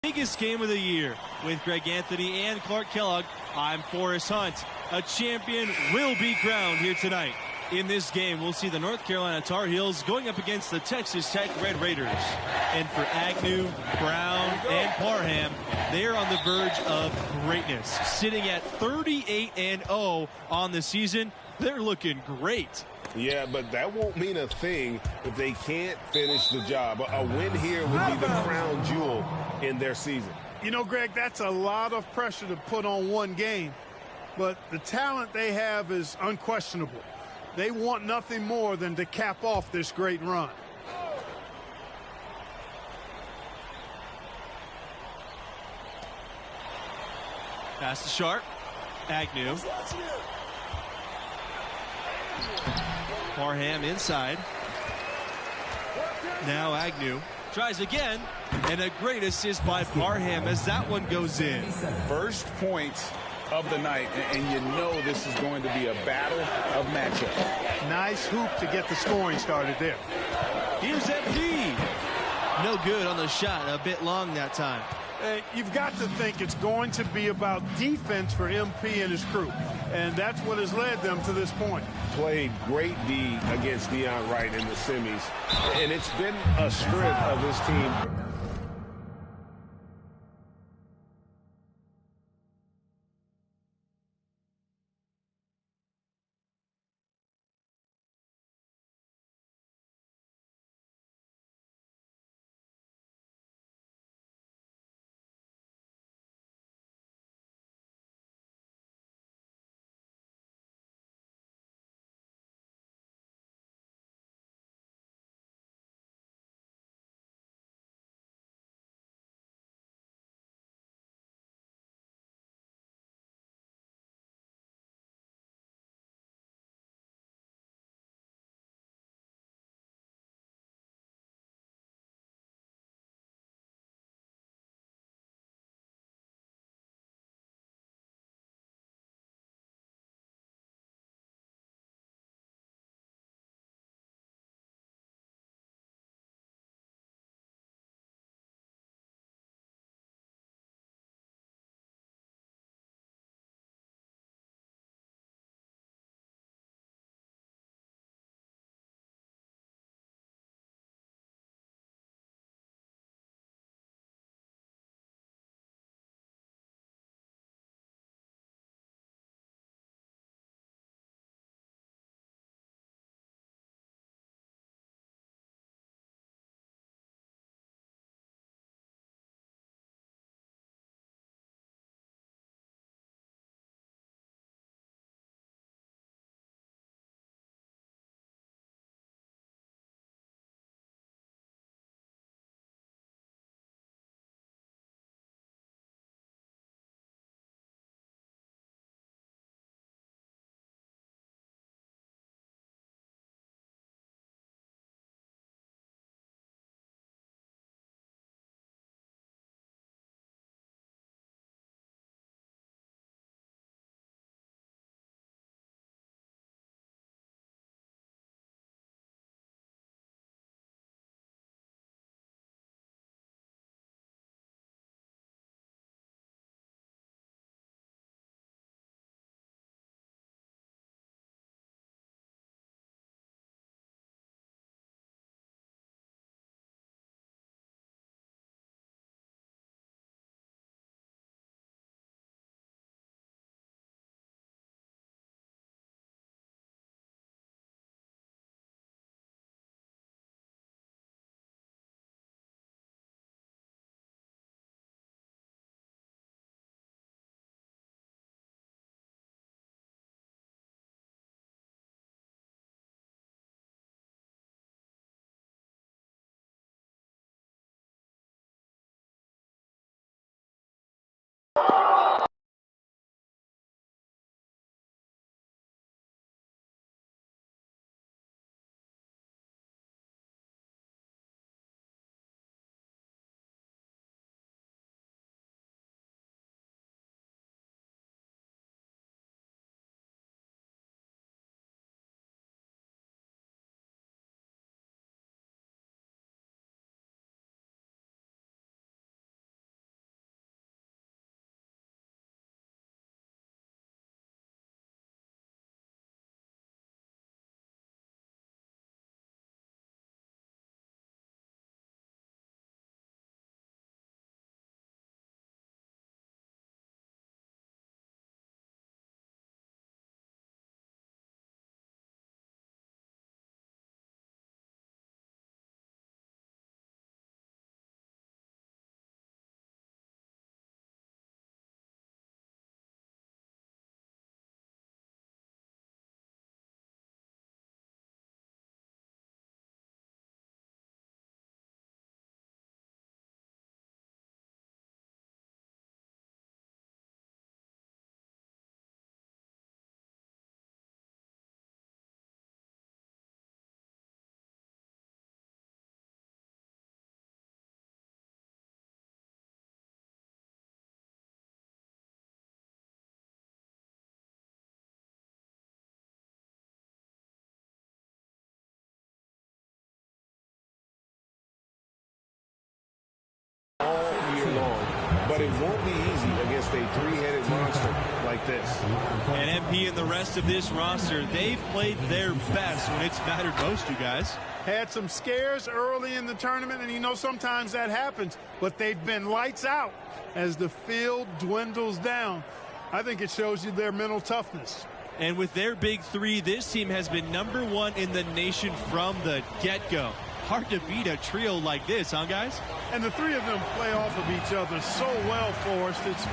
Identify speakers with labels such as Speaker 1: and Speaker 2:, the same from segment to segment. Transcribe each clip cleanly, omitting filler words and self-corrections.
Speaker 1: Biggest game of the year with Greg Anthony and Clark Kellogg. I'm Forrest Hunt. A champion will be crowned here tonight. In this game, we'll see the North Carolina Tar Heels going up against the Texas Tech Red Raiders. And for Agnew, Brown, and Parham, they're on the verge of greatness. Sitting at 38-0 on the season, they're looking great.
Speaker 2: Yeah, but that won't mean a thing if they can't finish the job. A win here would be the crown jewel in their season.
Speaker 3: You know, Greg, that's a lot of pressure to put on one game. But the talent they have is unquestionable. They want nothing more than to cap off this great run.
Speaker 1: Pass to Sharp. Agnew. Parham inside. Now Agnew tries again, and a great assist by Parham as that one goes in.
Speaker 4: First points of the night, and you know this is going to be a battle of matchups.
Speaker 3: Nice hoop to get the scoring started there.
Speaker 1: Here's MP. No good on the shot, a bit long that time.
Speaker 3: You've got to think it's going to be about defense for MP and his crew, and that's what has led them to this point.
Speaker 2: Played great D against Deion Wright in the semis, and it's been a strength of this team. but it won't be easy against a three-headed monster like this.
Speaker 1: And MP and the rest of this roster, they've played their best when it's mattered most, you guys.
Speaker 3: Had some scares early in the tournament, and you know sometimes that happens, but they've been lights out as the field dwindles down. I think it shows you their mental toughness.
Speaker 1: And with their big three, this team has been #1 in the nation from the get-go. Hard to beat a trio like this, huh, guys?
Speaker 3: And the three of them play off of each other so well, Forrest. It's,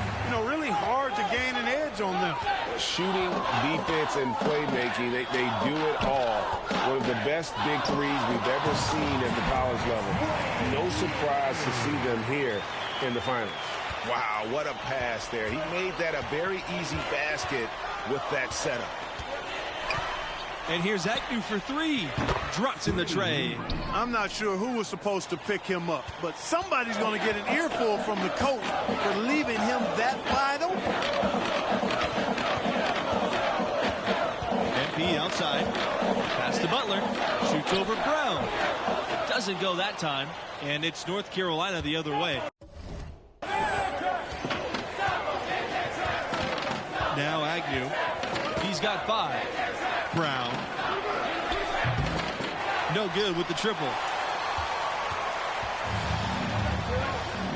Speaker 3: really hard to gain an edge on them.
Speaker 2: Shooting, defense, and playmaking, they do it all. One of the best big threes we've ever seen at the college level. No surprise to see them here in the finals.
Speaker 4: Wow, what a pass there. He made that a very easy basket with that setup.
Speaker 1: And here's Agnew for three. Drops in the tray.
Speaker 3: I'm not sure who was supposed to pick him up, but somebody's going to get an earful from the coach for leaving him that wide open.
Speaker 1: MP outside. Pass to Butler. Shoots over Brown. Doesn't go that time. And it's North Carolina the other way. Now Agnew. He's got 5. Brown. No good with the triple.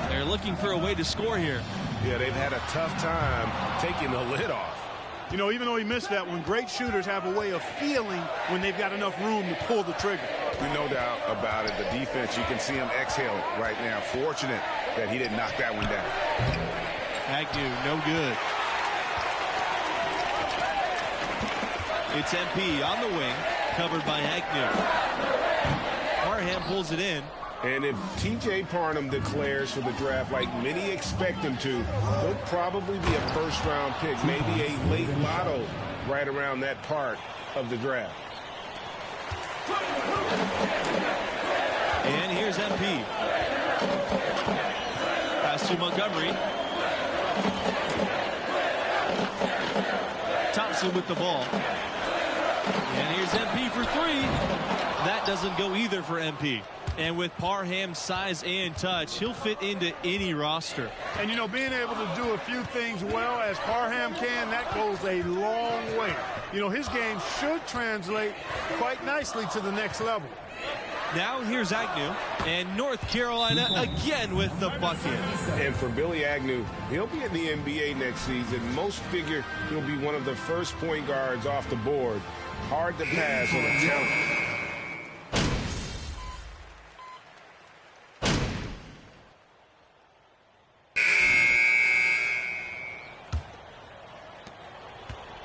Speaker 1: They're looking for a way to score here.
Speaker 2: Yeah, they've had a tough time taking the lid off.
Speaker 3: Even though he missed that one, great shooters have a way of feeling when they've got enough room to pull the trigger.
Speaker 4: No doubt about it. The defense, you can see him exhale right now. Fortunate that he didn't knock that one down.
Speaker 1: Agnew, no good. It's MP on the wing, covered by Agnew. Parham pulls it in.
Speaker 2: And if T.J. Parham declares for the draft like many expect him to, he'll probably be a first-round pick, maybe a late lotto right around that part of the draft.
Speaker 1: And here's MP. Pass to Montgomery. Thompson with the ball. And here's MP for 3. That doesn't go either for MP. And with Parham's size and touch, he'll fit into any roster.
Speaker 3: And, being able to do a few things well as Parham can, that goes a long way. His game should translate quite nicely to the next level.
Speaker 1: Now here's Agnew, and North Carolina again with the bucket.
Speaker 2: And for Billy Agnew, he'll be in the NBA next season. Most figure he'll be one of the first point guards off the board. Hard to pass on a talent.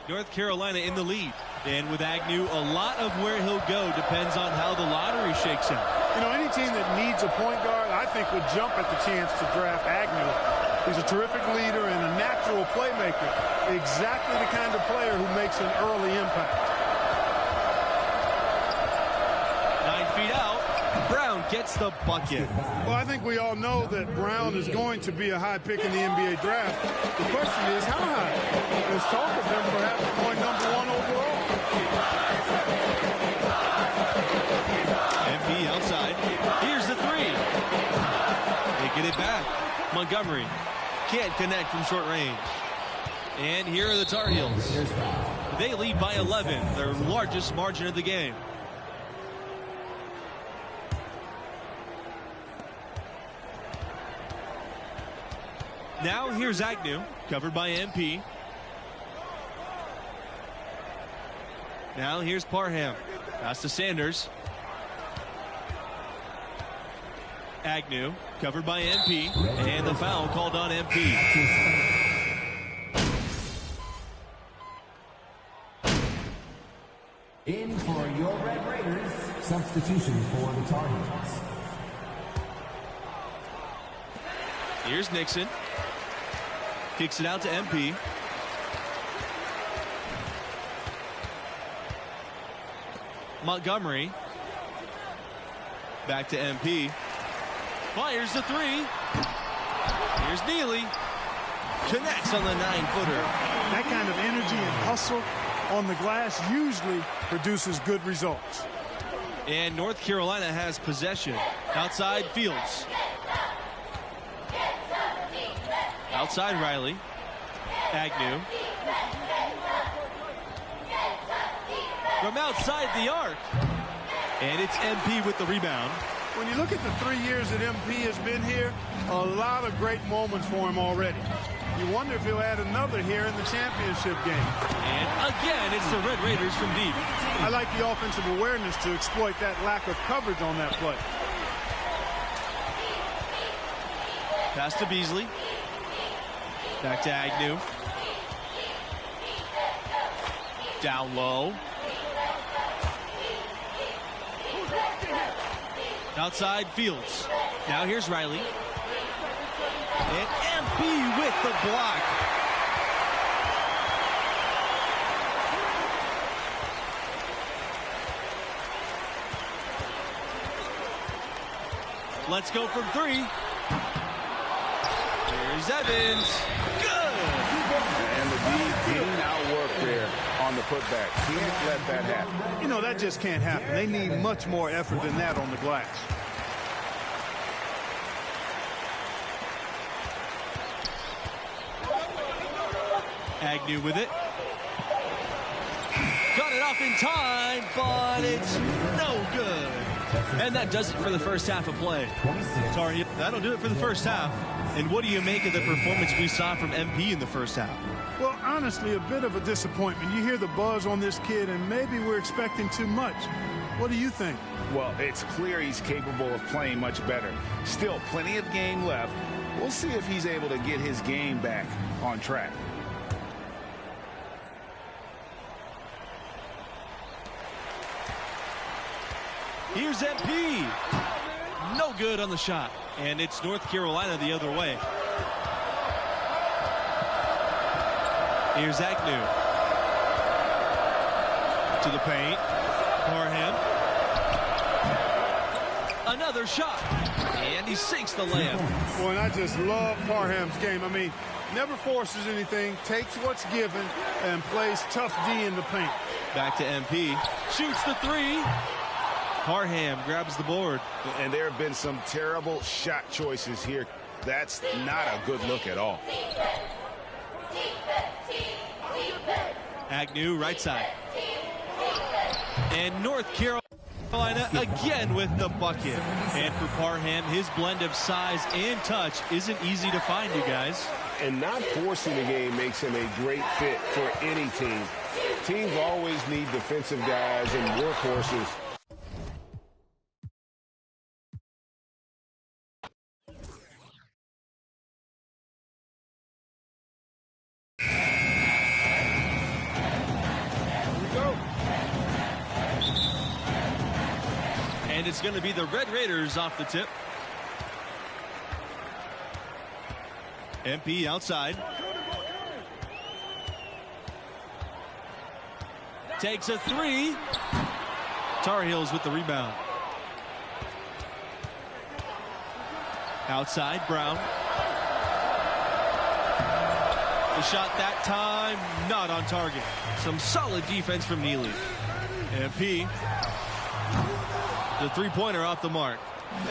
Speaker 1: North Carolina in the lead. And with Agnew, a lot of where he'll go depends on how the lottery shakes out.
Speaker 3: Any team that needs a point guard, I think, would jump at the chance to draft Agnew. He's a terrific leader and a natural playmaker. Exactly the kind of player who makes an early impact.
Speaker 1: 9 feet out. Brown gets the bucket.
Speaker 3: Well, I think we all know that Brown is going to be a high pick in the NBA draft. The question is, how high? There's talk of him perhaps going #1 overall.
Speaker 1: MP outside. Here's the 3. They get it back. Montgomery can't connect from short range. And here are the Tar Heels. They lead by 11, their largest margin of the game. Now here's Agnew, covered by MP. Now here's Parham. Pass to Sanders. Agnew, covered by MP. And the foul called on MP.
Speaker 5: In for your Red Raiders, substitution for the Tar Heels.
Speaker 1: Here's Nixon. Kicks it out to MP. Montgomery. Back to MP. Fires the 3. Here's Neely. Connects on the 9-footer.
Speaker 3: That kind of energy and hustle on the glass usually produces good results.
Speaker 1: And North Carolina has possession. Outside Fields. Outside Riley. Agnew. From outside the arc. And it's MP with the rebound.
Speaker 3: When you look at the 3 years that MP has been here, a lot of great moments for him already. You wonder if he'll add another here in the championship game.
Speaker 1: And again, it's the Red Raiders from deep.
Speaker 3: I like the offensive awareness to exploit that lack of coverage on that play.
Speaker 1: Pass to Beasley. Back to Agnew. Down low. Outside Fields. Now here's Riley. And MP with the block. Let's go from three. Here's Evans. Good.
Speaker 4: And the D getting outworked there on the putback. Can't let that happen.
Speaker 3: You know, that just can't happen. They need much more effort than that on the glass.
Speaker 1: Agnew with it. Got it off in time, but it's no good. And that does it for the first half of play. Tar Heel, that'll do it for the first half. And what do you make of the performance we saw from MP in the first half?
Speaker 3: Well, honestly, a bit of a disappointment. You hear the buzz on this kid, and maybe we're expecting too much. What do you think?
Speaker 4: Well, it's clear he's capable of playing much better. Still plenty of game left. We'll see if he's able to get his game back on track.
Speaker 1: Here's MP. No good on the shot. And it's North Carolina the other way. Here's Agnew. To the paint. Parham. Another shot. And he sinks the layup.
Speaker 3: Boy, and I just love Parham's game. I mean, never forces anything, takes what's given, and plays tough D in the paint.
Speaker 1: Back to MP. Shoots the three. Parham grabs the board.
Speaker 2: And there have been some terrible shot choices here. That's not a good look at all.
Speaker 1: Agnew, right side. And North Carolina again with the bucket. And for Parham, his blend of size and touch isn't easy to find, you guys.
Speaker 2: And not forcing the game makes him a great fit for any team. Teams always need defensive guys and workhorses.
Speaker 1: And it's going to be the Red Raiders off the tip. MP outside. Takes a three. Tar Heels with the rebound. Outside, Brown. The shot that time, not on target. Some solid defense from Neely. MP. The three-pointer off the mark.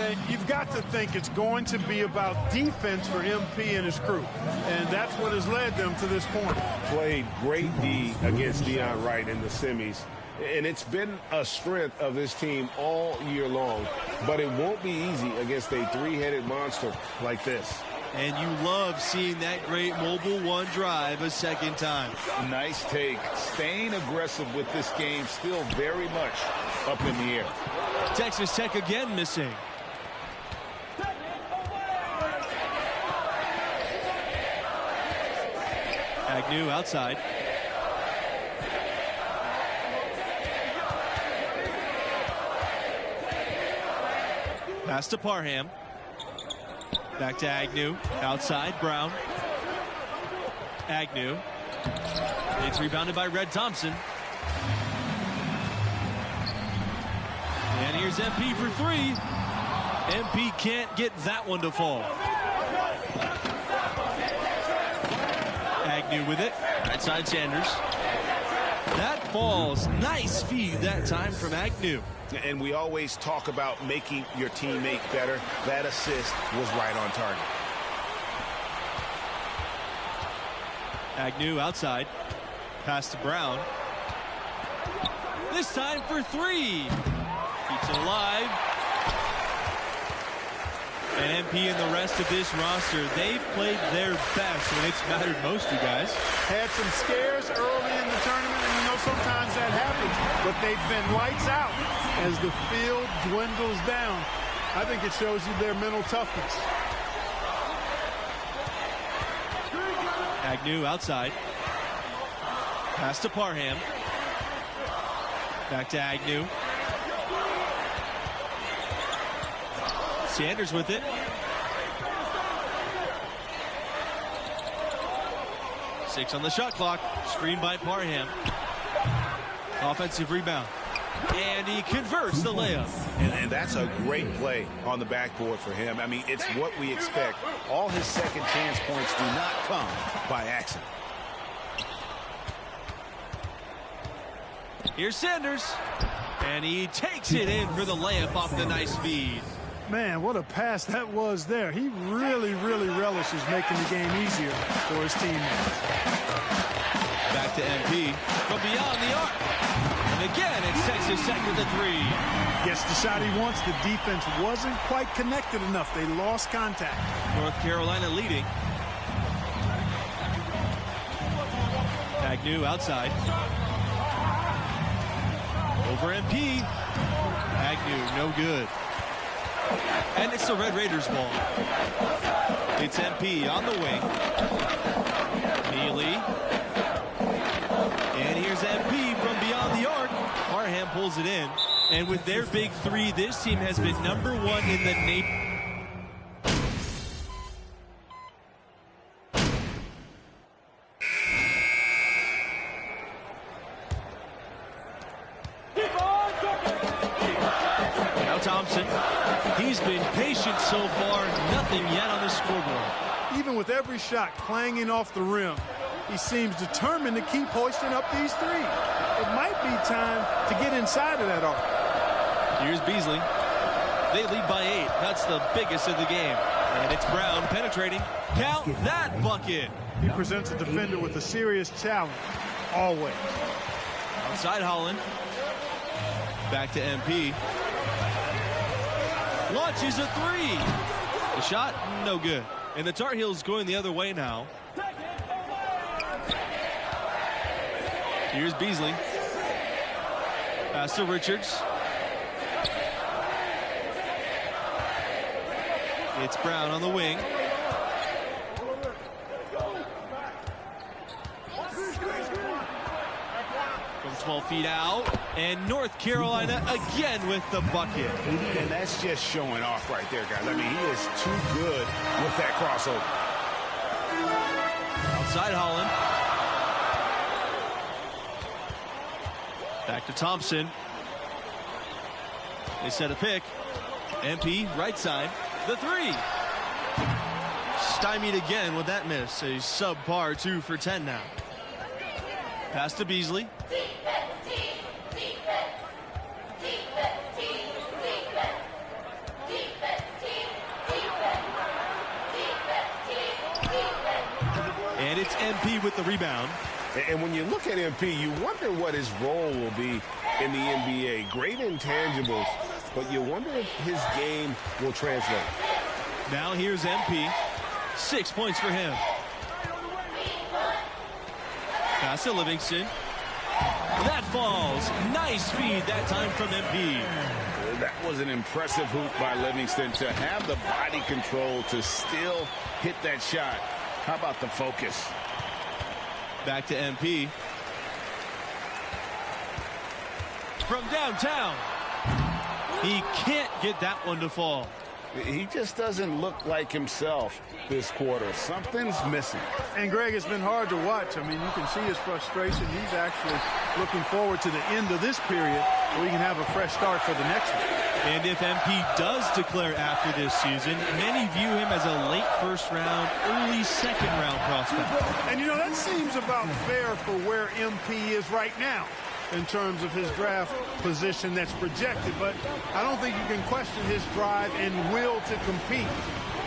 Speaker 3: And you've got to think it's going to be about defense for MP and his crew. And that's what has led them to this point.
Speaker 2: Played great D against Deion Wright in the semis. And it's been a strength of this team all year long. But it won't be easy against a three-headed monster like this.
Speaker 1: And you love seeing that great mobile one drive a second time.
Speaker 4: Nice take. Staying aggressive with this game, still very much up in the air.
Speaker 1: Texas Tech again missing. Agnew outside. Pass to Parham. Back to Agnew. Outside, Brown. Agnew. It's rebounded by Red Thompson. And here's MP for three. MP can't get that one to fall. Agnew with it. Right side, Sanders. That falls. Nice feed that time from Agnew.
Speaker 2: And we always talk about making your teammate better. That assist was right on target.
Speaker 1: Agnew outside. Pass to Brown. This time for three. Keeps it alive. And MP and the rest of this roster, they've played their best when it's mattered most, you guys.
Speaker 3: Had some scares early in the tournament, and you know sometimes that happens, but they've been lights out as the field dwindles down. I think it shows you their mental toughness.
Speaker 1: Agnew outside. Pass to Parham. Back to Agnew. Sanders with it. 6 on the shot clock. Screen by Parham. Offensive rebound. And he converts the layup.
Speaker 4: And that's a great play on the backboard for him. I mean, it's what we expect. All his second chance points do not come by accident.
Speaker 1: Here's Sanders. And he takes it in for the layup off the nice feed.
Speaker 3: Man, what a pass that was there. He really, really relishes making the game easier for his teammates.
Speaker 1: Back to MP from beyond the arc. And again, it's Texas Tech with the three.
Speaker 3: Gets the shot he wants. The defense wasn't quite connected enough. They lost contact.
Speaker 1: North Carolina leading. Agnew outside. Over MP. Agnew, no good. And it's the Red Raiders ball. It's MP on the wing. Neely. And here's MP from beyond the arc. Parham pulls it in. And with their big three, this team has been #1 in the nation. Now Thompson. He's been patient so far, nothing yet on the scoreboard.
Speaker 3: Even with every shot clanging off the rim, he seems determined to keep hoisting up these three. It might be time to get inside of that arc.
Speaker 1: Here's Beasley. They lead by 8. That's the biggest of the game. And it's Brown penetrating. Count that bucket.
Speaker 3: He presents a defender with a serious challenge, always.
Speaker 1: Outside Holland. Back to MP. Launches a three. The shot, no good. And the Tar Heels going the other way now. Here's Beasley. Pass to Richards. It's Brown on the wing. From 12 feet out. And North Carolina again with the bucket.
Speaker 4: And that's just showing off right there, guys. I mean, he is too good with that crossover.
Speaker 1: Outside Holland. Back to Thompson. They set a pick. MP right side. The three. Stymied again with that miss. A subpar 2 for 10 now. Pass to Beasley. And it's MP with the rebound.
Speaker 2: And when you look at MP, you wonder what his role will be in the NBA. Great intangibles, but you wonder if his game will translate.
Speaker 1: Now here's MP. 6 points for him. Pass to Livingston. That falls. Nice feed that time from MP.
Speaker 4: That was an impressive hoop by Livingston to have the body control to still hit that shot. How about the focus?
Speaker 1: Back to MP. From downtown. He can't get that one to fall.
Speaker 4: He just doesn't look like himself this quarter. Something's missing.
Speaker 3: And Greg, it's been hard to watch. I mean, you can see his frustration. He's actually looking forward to the end of this period where we can have a fresh start for the next one.
Speaker 1: And if MP does declare after this season, many view him as a late first round, early second round prospect.
Speaker 3: And you know, that seems about fair for where MP is right now in terms of his draft position that's projected. But I don't think you can question his drive and will to compete.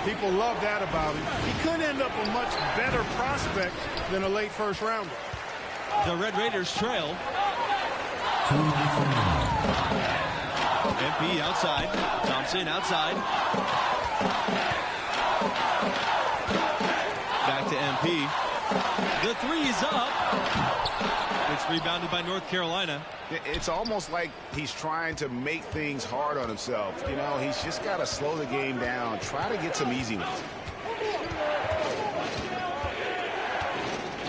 Speaker 3: People love that about him. He could end up a much better prospect than a late first rounder.
Speaker 1: The Red Raiders trail. MP outside. Thompson outside. Back to MP. The three is up. It's rebounded by North Carolina.
Speaker 4: It's almost like he's trying to make things hard on himself. You know, he's just got to slow the game down. Try to get some easy ones.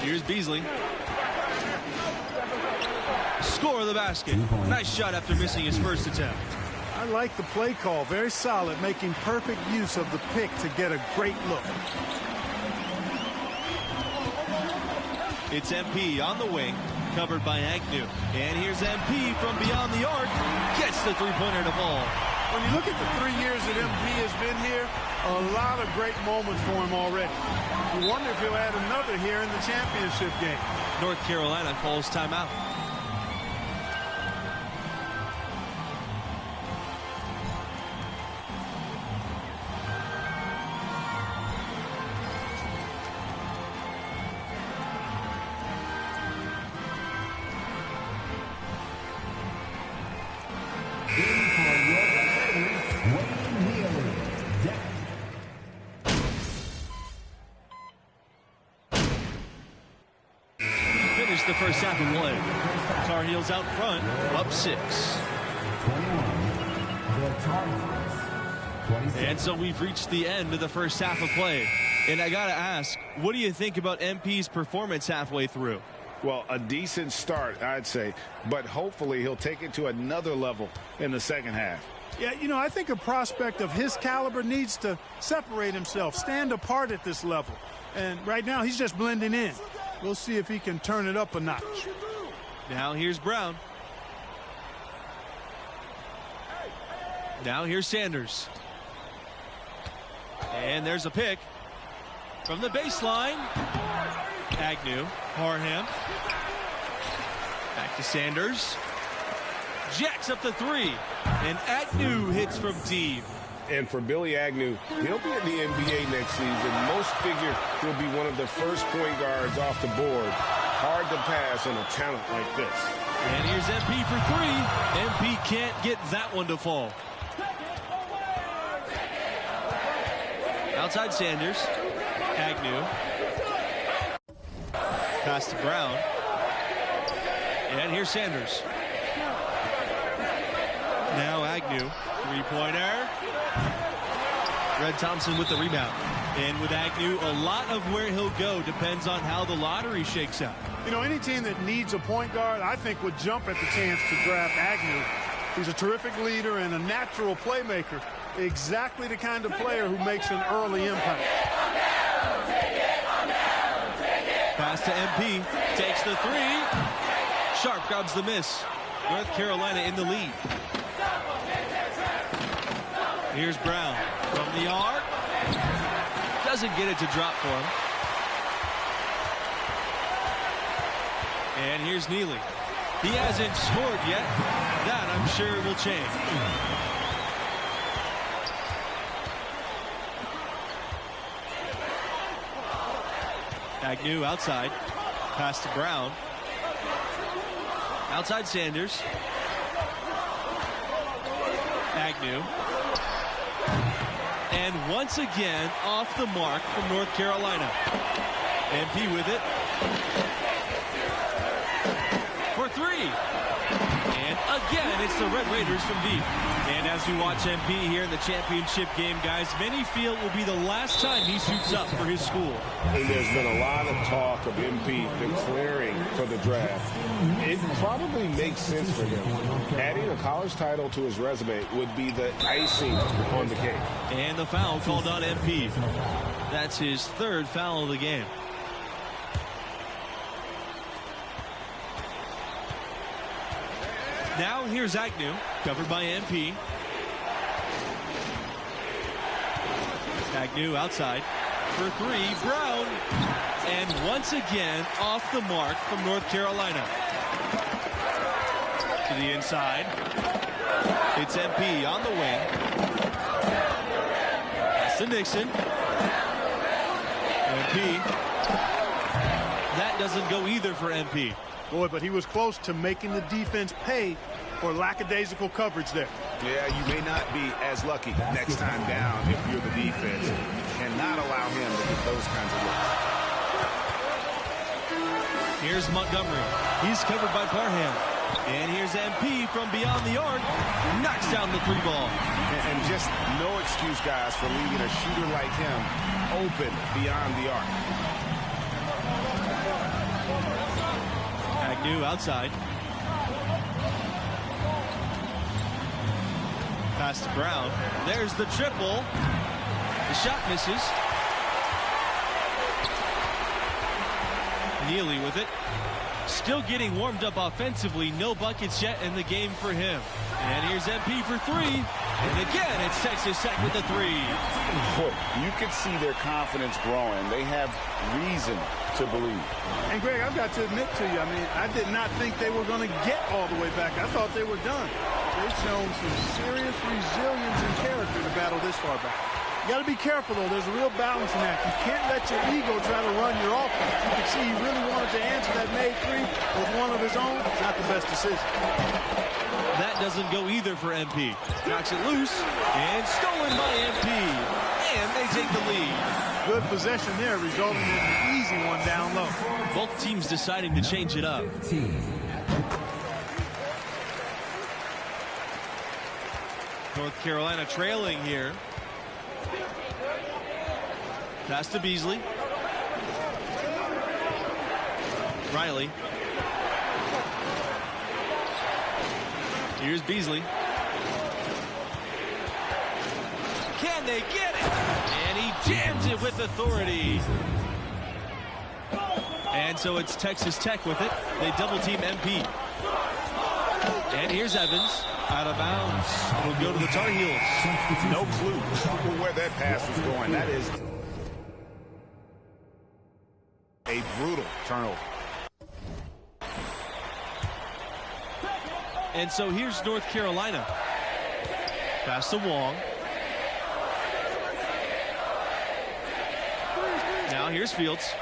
Speaker 1: Here's Beasley. Score the basket. Nice shot after missing his first attempt.
Speaker 3: I like the play call. Very solid, making perfect use of the pick to get a great look.
Speaker 1: It's MP on the wing, covered by Agnew. And here's MP from beyond the arc. Gets the three-pointer to fall.
Speaker 3: When you look at the 3 years that MP has been here, a lot of great moments for him already. You wonder if he'll add another here in the championship game.
Speaker 1: North Carolina calls timeout. The first half of play. Tar Heels out front, up 6. And so we've reached the end of the first half of play. And I got to ask, what do you think about MP's performance halfway through?
Speaker 4: Well, a decent start, I'd say. But hopefully he'll take it to another level in the second half.
Speaker 3: Yeah, you know, I think a prospect of his caliber needs to separate himself, stand apart at this level. And right now he's just blending in. We'll see if he can turn it up a notch.
Speaker 1: Now here's Brown. Now here's Sanders. And there's a pick from the baseline. Agnew, Parham. Back to Sanders. Jacks up the three. And Agnew hits from deep.
Speaker 2: And for Billy Agnew, he'll be in the NBA next season. Most figure he'll be one of the first point guards off the board. Hard to pass on a talent like this.
Speaker 1: And here's MP for three. MP can't get that one to fall. Outside Sanders. Agnew. Pass to Brown. And here's Sanders. Now Agnew. Three-pointer. Red Thompson with the rebound. And with Agnew, a lot of where he'll go depends on how the lottery shakes out.
Speaker 3: You know, any team that needs a point guard, I think, would jump at the chance to draft Agnew. He's a terrific leader and a natural playmaker. Exactly the kind of player who makes an early impact.
Speaker 1: Pass to MP. Takes the three. Sharp grabs the miss. North Carolina in the lead. Here's Brown from the arc. Doesn't get it to drop for him. And here's Neely. He hasn't scored yet. That, I'm sure, will change. Agnew outside. Pass to Brown. Outside Sanders. Agnew. And once again, off the mark from North Carolina. MP with it. For three. And again, it's the Red Raiders from deep. And as we watch MP here in the championship game, guys, many feel it will be the last time he suits up for his school.
Speaker 2: And there's been a lot of talk of MP declaring for the draft. It probably makes sense for him. Adding a college title to his resume would be the icing on the cake.
Speaker 1: And the foul called on MP. That's his third foul of the game. Now here's Agnew, covered by MP. Agnew outside for three. Brown. And once again, off the mark from North Carolina. To the inside. It's MP on the wing. Pass to Nixon. MP. That doesn't go either for MP.
Speaker 3: Boy, but he was close to making the defense pay for lackadaisical coverage there.
Speaker 4: Yeah, you may not be as lucky next time down if you're the defense. You cannot allow him to get those kinds of looks.
Speaker 1: Here's Montgomery. He's covered by Parham. And here's MP from beyond the arc. Knocks down the 3-ball.
Speaker 4: And just no excuse, guys, for leaving a shooter like him open beyond the arc.
Speaker 1: Agnew outside. Pass to Brown. There's the triple. The shot misses. Neely with it. Still getting warmed up offensively. No buckets yet in the game for him. And here's MP for 3. And again, it's Texas Tech with the 3.
Speaker 4: You can see their confidence growing. They have reason to believe.
Speaker 3: And Greg, I've got to admit to you, I mean, I did not think they were going to get all the way back. I thought they were done. They've shown some serious resilience and character to battle this far back. You got to be careful, though. There's a real balancing act. You can't let your ego try to run your offense. You can see he really wanted to answer that made 3 with one of his own. It's not the best decision.
Speaker 1: That doesn't go either for MP. Knocks it loose and stolen by MP. And they take the lead.
Speaker 3: Good possession there, resulting in an easy one down low.
Speaker 1: Both teams deciding to change it up.
Speaker 5: 15.
Speaker 1: North Carolina trailing here. Pass to Beasley. Riley. Here's Beasley. Can they get it? And he jams it with authority. And so it's Texas Tech with it. They double team MP. And here's Evans. Out of bounds. It'll go to the Tar Heels.
Speaker 4: No clue where that pass was going. That is a brutal turnover.
Speaker 1: And so here's North Carolina. Pass to Wong. Now here's Fields.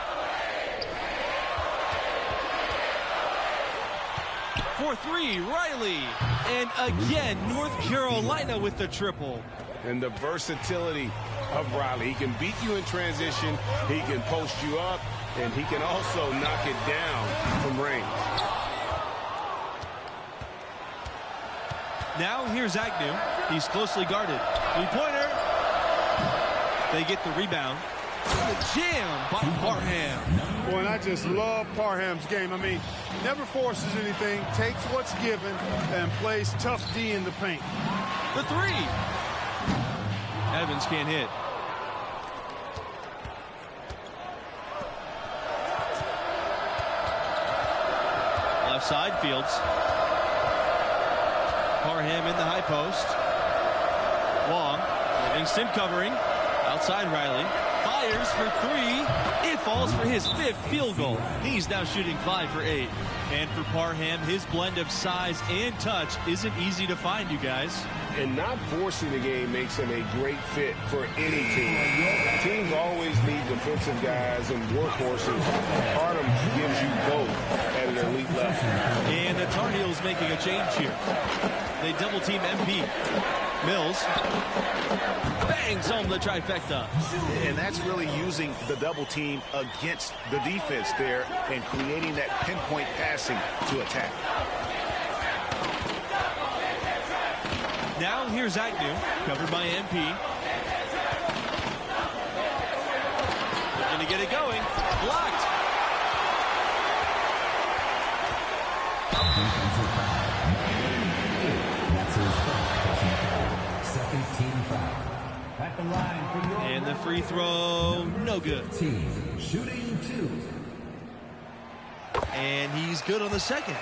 Speaker 1: For 3, Riley. And again, North Carolina with the triple.
Speaker 2: And the versatility of Riley. He can beat you in transition. He can post you up. And he can also knock it down from range.
Speaker 1: Now here's Agnew. He's closely guarded. 3-pointer. They get the rebound. The jam by Parham.
Speaker 3: Boy, and I just love Parham's game. I mean, never forces anything, takes what's given, and plays tough D in the paint.
Speaker 1: The 3. Evans can't hit. Left side, Fields. Parham in the high post. Wong. Livingston covering. Outside Riley. Fires for 3. It falls for his 5th field goal. He's now shooting 5 for 8. And for Parham, his blend of size and touch isn't easy to find, you guys.
Speaker 2: And not forcing the game makes him a great fit for any team. Teams always need defensive guys and workhorses. Parham gives you both at an elite level.
Speaker 1: And the Tar Heels making a change here. They double team MP. Mills bangs home the trifecta.
Speaker 4: And that's really using the double team against the defense there and creating that pinpoint passing to attack.
Speaker 1: Now here's Agnew, covered by MP. They're going to get it going. Blocked.
Speaker 5: That's his first personal foul. Second team foul. At the line for your
Speaker 1: And the free throw, no good.
Speaker 5: team shooting 2.
Speaker 1: And he's good on the second.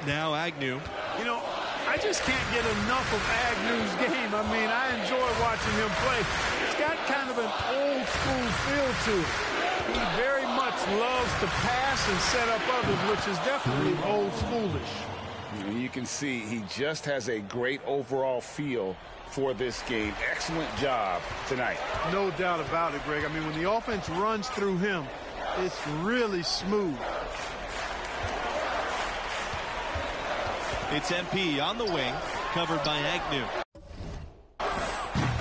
Speaker 1: Now Agnew.
Speaker 3: You know, I just can't get enough of Agnew's game. I mean, I enjoy watching him play. He's got kind of an old school feel to it. He very much loves to pass and set up others, which is definitely old schoolish.
Speaker 2: you can see he just has a great overall feel for this game. Excellent job tonight.
Speaker 3: No doubt about it, Greg. I mean, when the offense runs through him, it's really smooth.
Speaker 1: It's MP on the wing, covered by Agnew.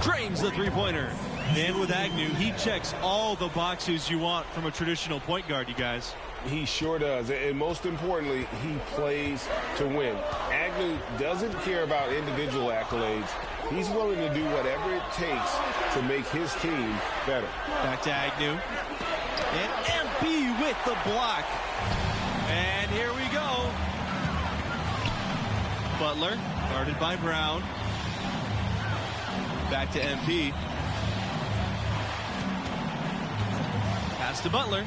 Speaker 1: Drains the three-pointer. And with Agnew, he checks all the boxes you want from a traditional point guard, you guys.
Speaker 2: He sure does. And most importantly, he plays to win. Agnew doesn't care about individual accolades. He's willing to do whatever it takes to make his team better.
Speaker 1: Back to Agnew. And MP with the block. And here we go. Butler, guarded by Brown. Back to MP. Pass to Butler.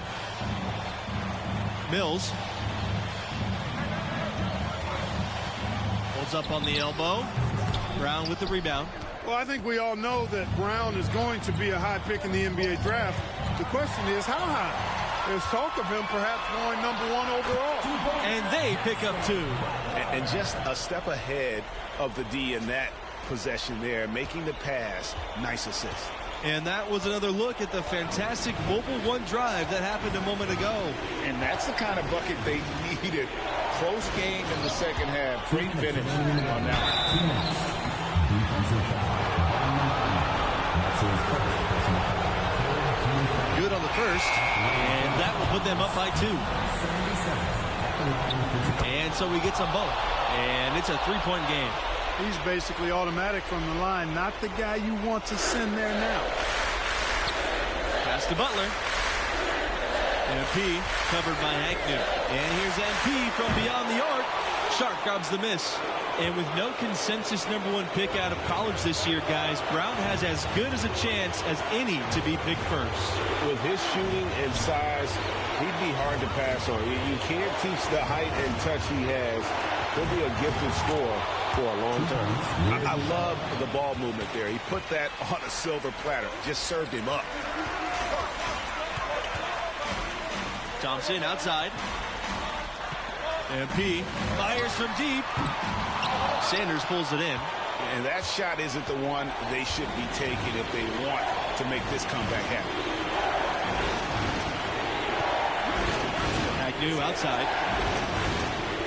Speaker 1: Mills. Holds up on the elbow. Brown with the rebound.
Speaker 3: Well, I think we all know that Brown is going to be a high pick in the NBA draft. The question is, how high? There's talk of him perhaps going #1 overall.
Speaker 1: And they pick up 2.
Speaker 4: And just a step ahead of the D in that possession there, making the pass. Nice assist.
Speaker 1: And that was another look at the fantastic mobile one drive that happened a moment ago.
Speaker 4: And that's the kind of bucket they needed. Close game in the second half. Great finish on that one.
Speaker 1: Good on the first, and that will put them up by 2. And so he gets them both, and it's a 3-point game.
Speaker 3: He's basically automatic from the line, not the guy you want to send there now.
Speaker 1: Pass to Butler. MP covered by Agnew. And here's MP from beyond the arc. Sharp grabs the miss. And with no consensus #1 pick out of college this year, guys, Brown has as good as a chance as any to be picked first.
Speaker 2: With his shooting and size, he'd be hard to pass on. You can't teach the height and touch he has. He'll be a gifted scorer for a long time.
Speaker 4: I love the ball movement there. He put that on a silver platter. Just served him up.
Speaker 1: Thompson outside. MP fires from deep. Sanders pulls it in.
Speaker 4: And that shot isn't the one they should be taking if they want to make this comeback happen.
Speaker 1: Agnew outside.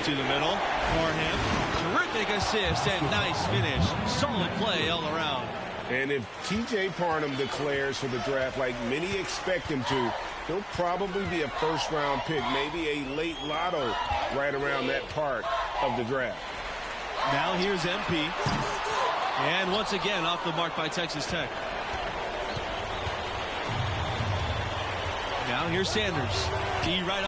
Speaker 1: To the middle. Parham. Terrific assist and nice finish. Solid play all around.
Speaker 2: And if TJ Parham declares for the draft like many expect him to, he'll probably be a first-round pick, maybe a late lotto right around that part of the draft.
Speaker 1: Now here's MP. And once again off the mark by Texas Tech. Now here's Sanders. D right